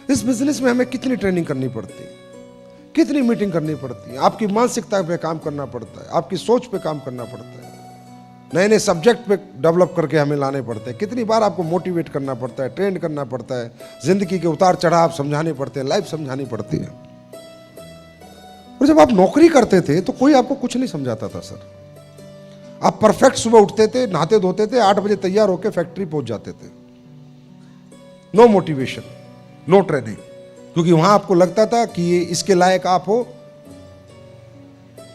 इस बिजनेस में हमें कितनी ट्रेनिंग करनी पड़ती है, कितनी मीटिंग करनी पड़ती है, आपकी मानसिकता पे काम करना पड़ता है, आपकी सोच पे काम करना पड़ता है, नए नए सब्जेक्ट पे डेवलप करके हमें लाने पड़ते हैं, कितनी बार आपको मोटिवेट करना पड़ता है, ट्रेन करना पड़ता है, जिंदगी के उतार चढ़ाव समझाने पड़ते हैं, लाइफ समझानी पड़ती है। और जब आप नौकरी करते थे तो कोई आपको कुछ नहीं समझाता था सर। आप परफेक्ट सुबह उठते थे, नहाते धोते थे, 8 बजे तैयार होकर फैक्ट्री पहुंच जाते थे। नो मोटिवेशन, नो ट्रेनिंग, क्योंकि वहां आपको लगता था कि ये इसके लायक आप हो,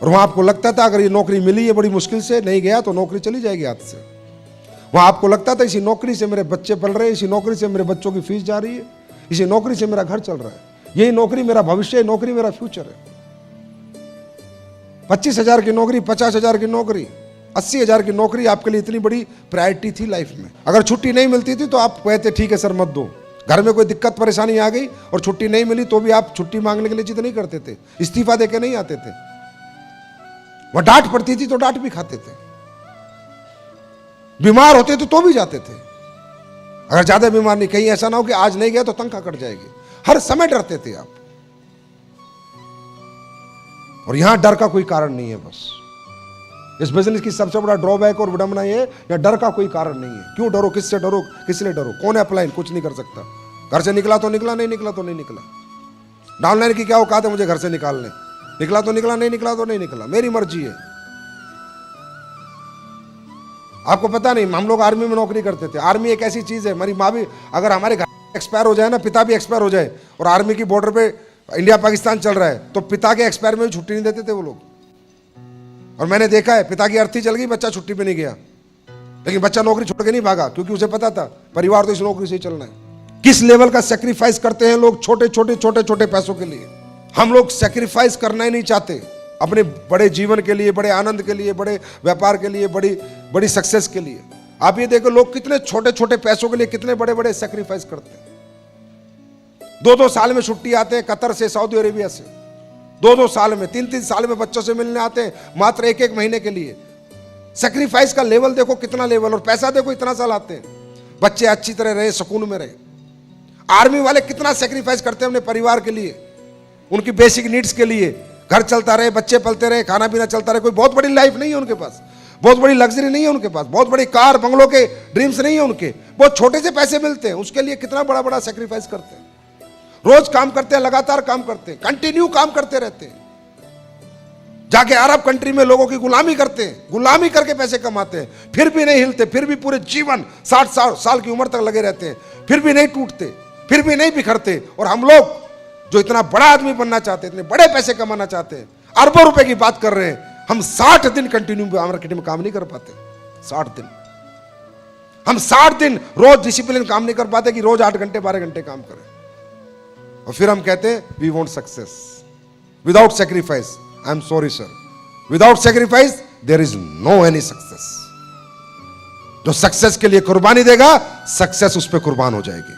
और वहां आपको लगता था अगर ये नौकरी मिली है बड़ी मुश्किल से, नहीं गया तो नौकरी चली जाएगी हाथ से। वहां आपको लगता था इसी नौकरी से मेरे बच्चे पल रहे हैं, इसी नौकरी से मेरे बच्चों की फीस जा रही है, इसी नौकरी से मेरा घर चल रहा है, यही नौकरी मेरा भविष्य है, नौकरी मेरा फ्यूचर है। 25,000 की नौकरी, 50,000 की नौकरी, 80,000 की नौकरी आपके लिए इतनी बड़ी प्रायोरिटी थी लाइफ में। अगर छुट्टी नहीं मिलती थी तो आप कहते ठीक है सर मत दो। घर में कोई दिक्कत परेशानी आ गई और छुट्टी नहीं मिली तो भी आप छुट्टी मांगने के लिए जिद नहीं करते थे, इस्तीफा देके नहीं आते थे। वह डांट पड़ती थी तो डांट भी खाते थे, बीमार होते थे तो भी जाते थे। अगर ज्यादा बीमार नहीं, कहीं ऐसा ना हो कि आज नहीं गया तो तनख्वाह कट जाएगी, हर समय डरते थे आप। और यहां डर का कोई कारण नहीं है। बस इस बिजनेस की सबसे बड़ा ड्रॉबैक और विडंबना ये है, या डर का कोई कारण नहीं है। क्यों डरो, किससे डरो, किस लिए डरो, कौन है अपलाइन, कुछ नहीं कर सकता। घर से निकला तो निकला, नहीं निकला तो नहीं निकला। डाउनलाइन की क्या औकात है मुझे घर से निकालने, निकला तो निकला, नहीं निकला तो नहीं निकला, मेरी मर्जी है। आपको पता नहीं, हम लोग आर्मी में नौकरी करते थे। आर्मी एक ऐसी चीज है, हमारी माँ भी, अगर हमारे घर एक्सपायर हो जाए ना, पिता भी एक्सपायर हो जाए और आर्मी की बॉर्डर पे इंडिया पाकिस्तान चल रहा है, तो पिता के एक्सपायर में भी छुट्टी नहीं देते थे वो लोग। और मैंने देखा है, पिता की अर्थी चल गई, बच्चा छुट्टी पे नहीं गया, लेकिन बच्चा नौकरी छोड़ के नहीं भागा, क्योंकि उसे पता था परिवार तो इस नौकरी से ही चलना है। किस लेवल का सेक्रीफाइस करते हैं लोग छोटे छोटे छोटे छोटे पैसों के लिए। हम लोग सेक्रीफाइस करना ही नहीं चाहते अपने बड़े जीवन के लिए, बड़े आनंद के लिए, बड़े व्यापार के लिए, बड़ी बड़ी सक्सेस के लिए। आप ये देखो लोग कितने छोटे छोटे पैसों के लिए कितने बड़े बड़े सेक्रीफाइस करते हैं। 2-2 साल में छुट्टी आते हैं कतर से, सऊदी अरेबिया से, 2-2 साल में, 3-3 साल में बच्चों से मिलने आते हैं मात्र 1-1 महीने के लिए। सेक्रीफाइस का लेवल देखो कितना लेवल, और पैसा देखो इतना साल आते हैं। बच्चे अच्छी तरह रहे, सुकून में रहे। आर्मी वाले कितना सेक्रीफाइस करते हैं अपने परिवार के लिए, उनकी बेसिक नीड्स के लिए। घर चलता रहे, बच्चे पलते रहे, खाना पीना चलता रहे। कोई बहुत बड़ी लाइफ नहीं है उनके पास, बहुत बड़ी लग्जरी नहीं है उनके पास, बहुत बड़ी कार बंगलों के ड्रीम्स नहीं है उनके, बहुत छोटे से पैसे मिलते हैं, उसके लिए कितना बड़ा बड़ा सेक्रीफाइस करते हैं। रोज काम करते हैं, लगातार काम करते हैं, कंटिन्यू काम करते रहते हैं। जाके अरब कंट्री में लोगों की गुलामी करते हैं, गुलामी करके पैसे कमाते हैं, फिर भी नहीं हिलते, फिर भी पूरे जीवन 60 साल की उम्र तक लगे रहते हैं, फिर भी नहीं टूटते, फिर भी नहीं बिखरते। और हम लोग जो इतना बड़ा आदमी बनना चाहते हैं, इतने बड़े पैसे कमाना चाहते हैं, अरबों रुपए की बात कर रहे हैं, हम 60 दिन कंटिन्यू मार्केट में काम नहीं कर पाते। 60 दिन, हम 60 दिन रोज डिसिप्लिन काम नहीं कर पाते कि रोज 8 घंटे 12 घंटे काम करें। और फिर हम कहते हैं we want success without sacrifice. I am sorry sir, without sacrifice there is no any success. जो सक्सेस के लिए कुर्बानी देगा, सक्सेस उस पर कुर्बान हो जाएगी।